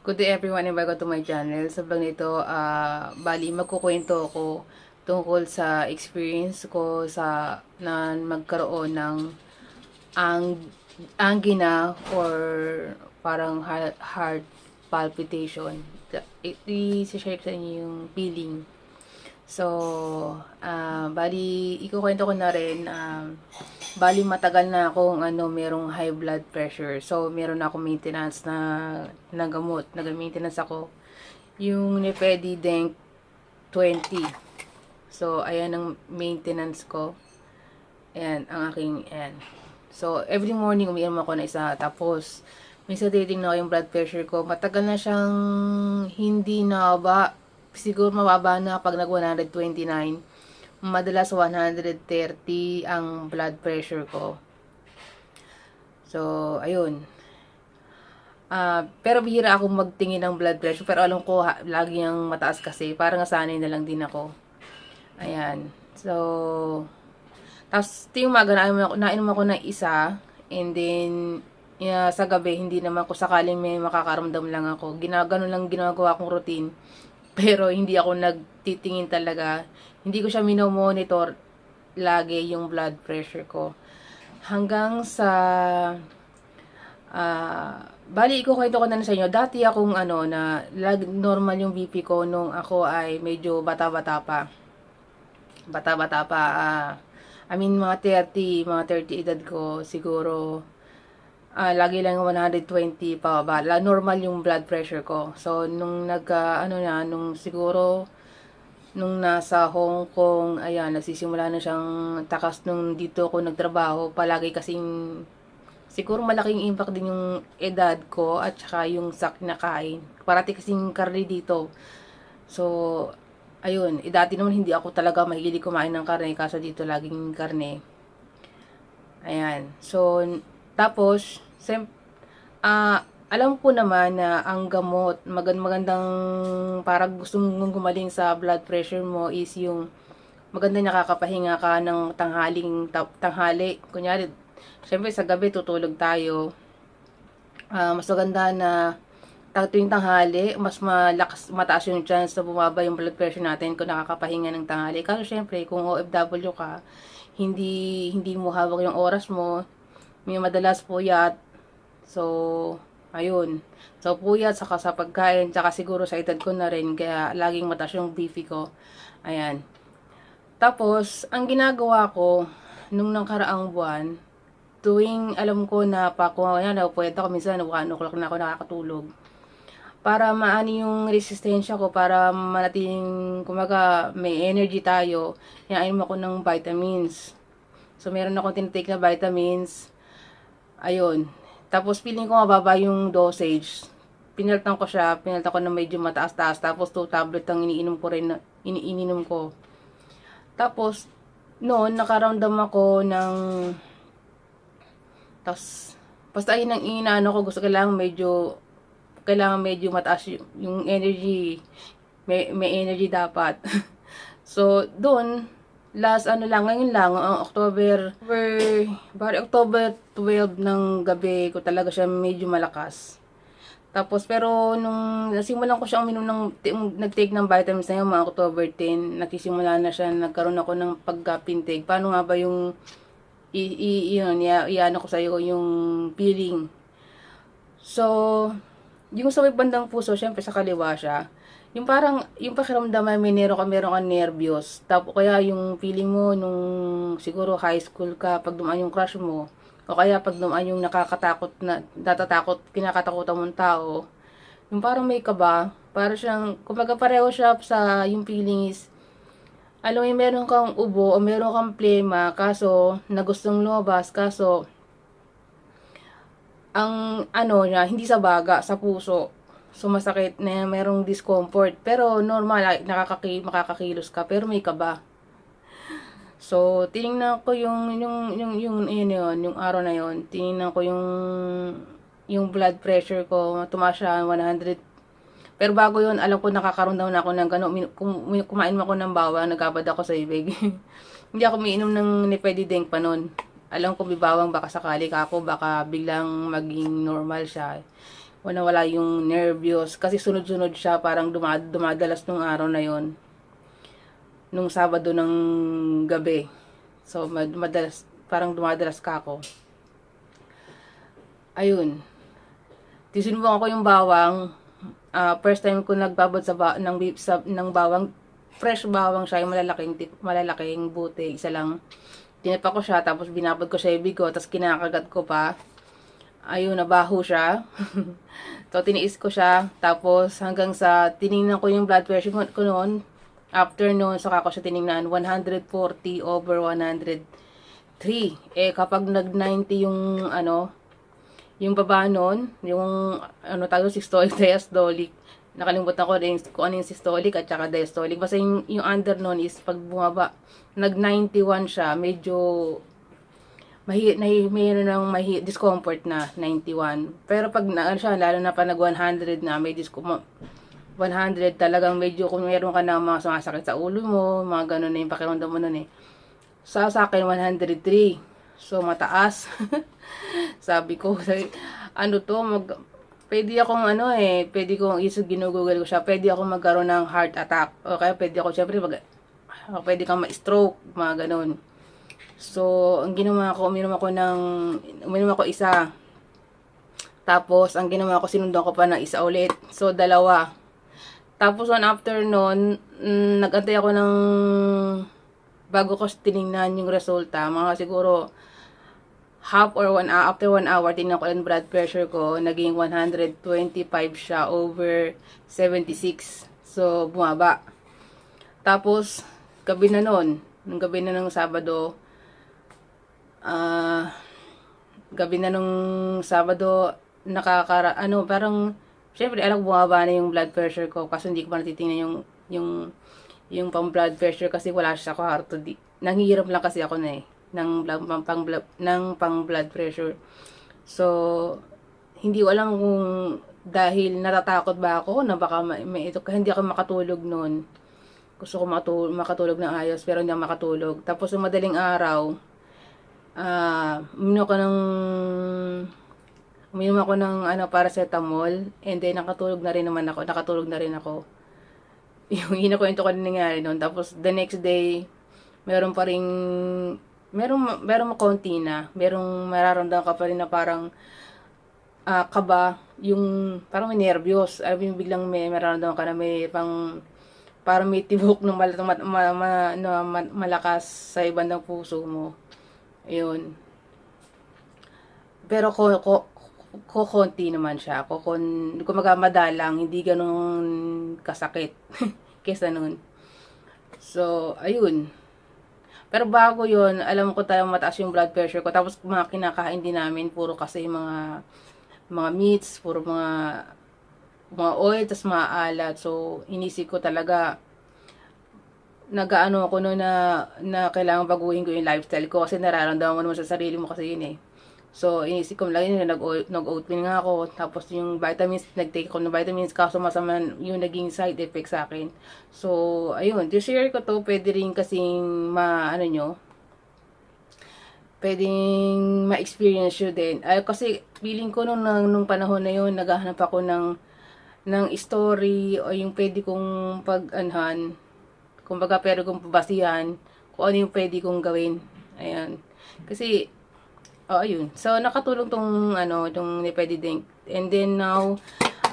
Good day everyone and welcome to my channel. Sa vlog nito, bali magkukwento ako tungkol sa experience ko sa na magkaroon ng ang angina or parang heart palpitation. I-share ko sa inyo yung feeling. So, bali ikukwento ko na rin, bali matagal na akong merong high blood pressure. So, meron ako maintenance na gamot. Nag-maintenance ako. Yung Nepedi Denk 20. So, ayan ang maintenance ko. Ayan, ang aking, ayan. So, every morning umiinom ako na isa. Tapos, minsan titignan ko yung blood pressure ko. Matagal na siyang hindi na ba. Siguro mababa na pag nag 129. Madalas 130 ang blood pressure ko. So, ayun. Pero bihira ako magtingin ng blood pressure. Pero alam ko, lagi ang mataas kasi. Parang nasanay na lang din ako. Ayan. So, tapos yung umaga, nainom ako ng isa. And then, sa gabi, hindi naman ko sakaling may makakaramdam lang ako. Ganun lang ginagawa kong routine. Pero hindi ako nagtitingin talaga. Hindi ko siya minomonitor lagi yung blood pressure ko. Hanggang sa bali ko kwento ko na sa inyo. Dati akong normal yung BP ko nung ako ay medyo bata-bata pa. Bata-bata pa. Mga 30 edad ko siguro. Lagi lang 120 pa ba. Normal yung blood pressure ko. So, nung nung nasa Hong Kong, ayan, nagsisimula na siyang takas nung dito ako nagtrabaho. Palagi kasing, siguro malaking impact din yung edad ko at saka yung sa kinakain. Parati kasing karne dito. So, ayun, dati naman hindi ako talaga mahilig kumain ng karne, kaso dito laging karne. Ayan. So, tapos, alam ko naman na ang gamot, magandang parang gusto mong gumaling sa blood pressure mo is yung maganda nakakapahinga ka ng tanghali. Kunyari, syempre sa gabi tutulog tayo. Mas maganda na tuwing tanghali, mas mataas yung chance na bumaba yung blood pressure natin kung nakakapahinga ng tanghali. Kasi syempre, kung OFW ka, hindi mo hawak yung oras mo, may madalas puyat. So, ayun. So, puyat, saka sa pagkain, saka siguro sa edad ko na rin, kaya laging mataas yung BP ko. Ayan. Tapos, ang ginagawa ko, nung nakaraang buwan, tuwing alam ko na kung puyat ako, minsan 1 o'clock na ako nakakatulog. Para maani yung resistensya ko, para manatiling, kumaga, may energy tayo, inom ako ng vitamins. So, meron akong tinitake na vitamins. Ayun. Tapos, feeling ko mababa yung dosage. Pinalitan ko na medyo mataas-taas. Tapos, 2 tablet ang iniinom ko. Tapos, noon, nakaramdam ako ng, tapos, basta ayun ang inaano ko, kailangan medyo mataas yung energy. May energy dapat. So, doon, ngayon lang, October 12 ng gabi ko talaga siya medyo malakas. Tapos, pero nung nasimulan ko siyang nag-take ng vitamins na yun, mga October 10, nagsisimula na siya, nagkaroon ako ng pagka-pintake. Paano nga ba yung, iyan ako sa'yo, yung feeling. So, yung sa may bandang puso, syempre sa kaliwa siya. Yung parang, yung pakiramdam ay meron ka nervyos. Tapos, kaya yung feeling mo nung siguro high school ka, pag dumaan yung crush mo, o kaya pag dumaan yung kinakatakutan mong tao, yung parang may kaba, parang siyang, kumbaga pareho siya sa, yung feeling is, alam mo, meron kang ubo, o meron kang plema, kaso, na gustong lumabas, kaso, ang niya, hindi sa baga, sa puso. So, masakit na merong discomfort. Pero, normal, makakakilos ka. Pero, may kaba. So, tiningnan ko yung araw na yun. Tiningnan ko yung blood pressure ko. Tumaas siya 100. Pero, bago yun, alam ko nakakaroon na ako ng gano'n. Kumain mo ako ng bawang, nagkabad ako sa ibig. Hindi ako umiinom ng Nipedideng pa nun. Alam ko bibawang baka sakali ka ako, baka biglang maging normal siya. wala yung nervyos. Kasi sunod-sunod siya, parang dumadalas nung araw na yon, nung Sabado ng gabi. So, madalas, parang dumadalas ka ako. Ayun. Tinusubukan ko yung bawang. First time ko nagbabad ng bawang. Fresh bawang siya, yung malalaking buti. Isa lang. Tinipa ko siya, tapos binabad ko siya ibig ko, tapos kinakagat ko pa. Ayun, nabaho siya. So, tiniis ko siya. Tapos, hanggang sa tiningnan ko yung blood pressure ko noon. After noon, saka ko siya tiningnan, 140/103. Kapag nag-90 yung, yung baba nun, yung, systolic, diastolic. Nakalimutan ko rin kung ano yung systolic at saka diastolic. Basta yung under nun is, pag bumaba, nag-91 siya, medyo, discomfort na, 91. Pero pag, siya, lalo na pa nag-100 na, may 100 talagang medyo kung meron ka na mga sumasakit sa ulo mo, mga ganun na yung pakiramdam mo nun eh. Sa akin, 103. So, mataas. Sabi ko, pwede akong pwede kong ginugugol ko siya, pwede akong magkaroon ng heart attack. O kaya pwede ako, syempre, pwede kang ma-stroke, mga ganun. So, ang ginawa ko, uminom ako isa. Tapos, ang ginawa ko, sinundan ko pa ng isa ulit. So, dalawa. Tapos, after nun, nag-antay ako ng bago ko tinignan yung resulta. Mga siguro, after 1 hour, tingnan ko yung blood pressure ko. Naging 125 siya over 76. So, bumaba. Tapos, gabi na nun. Nung gabi na ng Sabado, parang, syempre, bumaba na yung blood pressure ko kasi hindi ko pa natitingnan yung pang blood pressure kasi wala siya sa kwarto. Nanghihirap lang kasi ako na pang blood pressure. So, hindi ko alam kung dahil natatakot ba ako na baka hindi ako makatulog noon. Gusto ko makatulog ng ayos pero hindi ako makatulog. Tapos yung madaling araw, uminom ako ng paracetamol, and then nakatulog na rin ako. Yung ko na nangyari noon. Tapos the next day, meron konti na, merong mararamdaman ka pa rin na parang kaba, yung parang may nervyos. Yung biglang may mararamdaman ka na parang may tibok ng malakas sa ibandang puso mo. Ayun. Pero konti naman siya. Kumaga madalang, hindi ganun kasakit kesa nun. So, ayun. Pero bago yun, alam ko talagang mataas yung blood pressure ko. Tapos mga kinakain din namin, puro kasi mga meats, puro mga oil, tas mga alat. So, inisip ko talaga, ako no na kailangan baguhin ko yung lifestyle ko kasi nararamdaman mo naman sa sarili mo kasi yun eh. So, inisip ko lang yun, nag-oatmeal nga ako. Tapos yung vitamins, nag-take ko ng vitamins, kaso masama yung naging side effect sa akin. So, ayun, to-share ko to, pwede rin kasing pwedeng ma-experience yun din. Kasi feeling ko nung panahon na yun, naghahanap ako ng story o yung pwede kong kumbaga pero kung pabasihan, kung ano yung pwede kong gawin. Ayan. Kasi, ayun. So, nakatulong tong Nipedidink. And then now,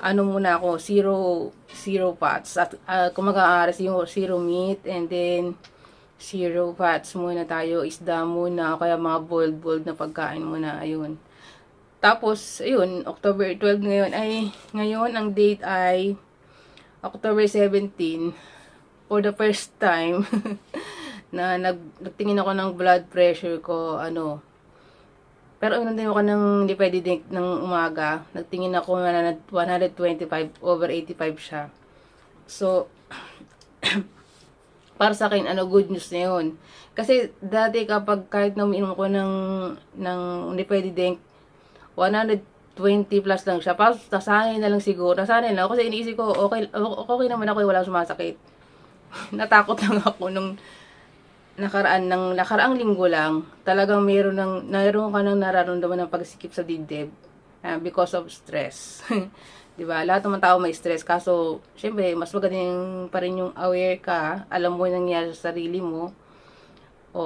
muna ako, zero fats. At kumag-aaras yung zero meat, and then zero fats muna tayo, isda muna, o kaya mga boiled na pagkain muna, ayun. Tapos, ayun, October 12 ngayon ang date ay October 17, for the first time, na nagtingin ako ng blood pressure ko, pero din ako ng Nipedidink ng umaga, nagtingin ako na 125/85 siya. So, para sa akin, good news na yun. Kasi, dati kahit na umiinom ko ng Nipedidink, 120 plus lang siya. Tapos, nasanay na lang siguro. Nasanay na ako kasi iniisip ko, okay naman ako, wala sumasakit. Natakot lang ako nung nakaraang linggo lang, talagang meron ka nang nararamdaman ng pagsikip sa dibdib. because of stress. 'Di ba? Lahat naman tao may stress, kaso syempre mas magandang pa rin yung aware ka, alam mo yung nangyayari sa sarili mo, o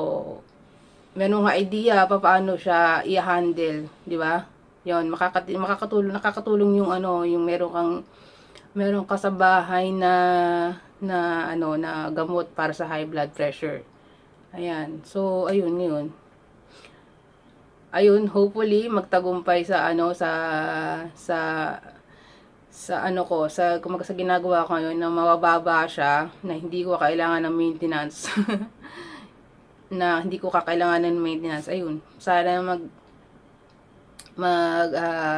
meron nga idea pa paano siya i-handle, 'di ba? 'Yon, nakakatulong yung yung meron ka sa bahay na gamot para sa high blood pressure. Ayan. So, ayun, yun. Ayun, hopefully magtagumpay sa kumaga sa ginagawa ko ngayon, na mabababa siya, na hindi ko kailangan ng maintenance. Na hindi ko kakailangan ng maintenance. Ayun, sana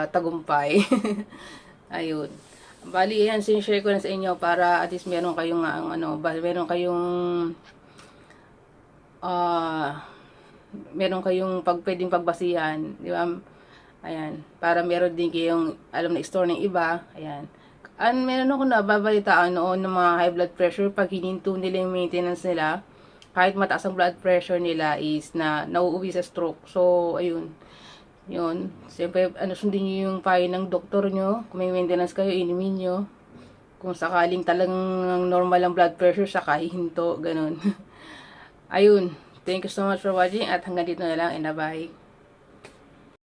tagumpay. Ayun. Bali, yan, sinishare ko na sa inyo para at least meron kayong meron kayong pwedeng pagbasihan, di ba? Ayan, para meron din kayong alam na store ng iba. Ayan. Meron ako nababalitaan noon ng mga high blood pressure, pag hininto nila yung maintenance nila, kahit mataas ang blood pressure nila, is nauuwi sa stroke. So, ayun. Yun. Siyempre, sundin nyo yung payo ng doktor nyo. Kung may maintenance kayo, inumin nyo. Kung sakaling talagang normal ang blood pressure, saka hihinto. Ganun. Ayun. Thank you so much for watching, at hanggang dito na lang, and bye.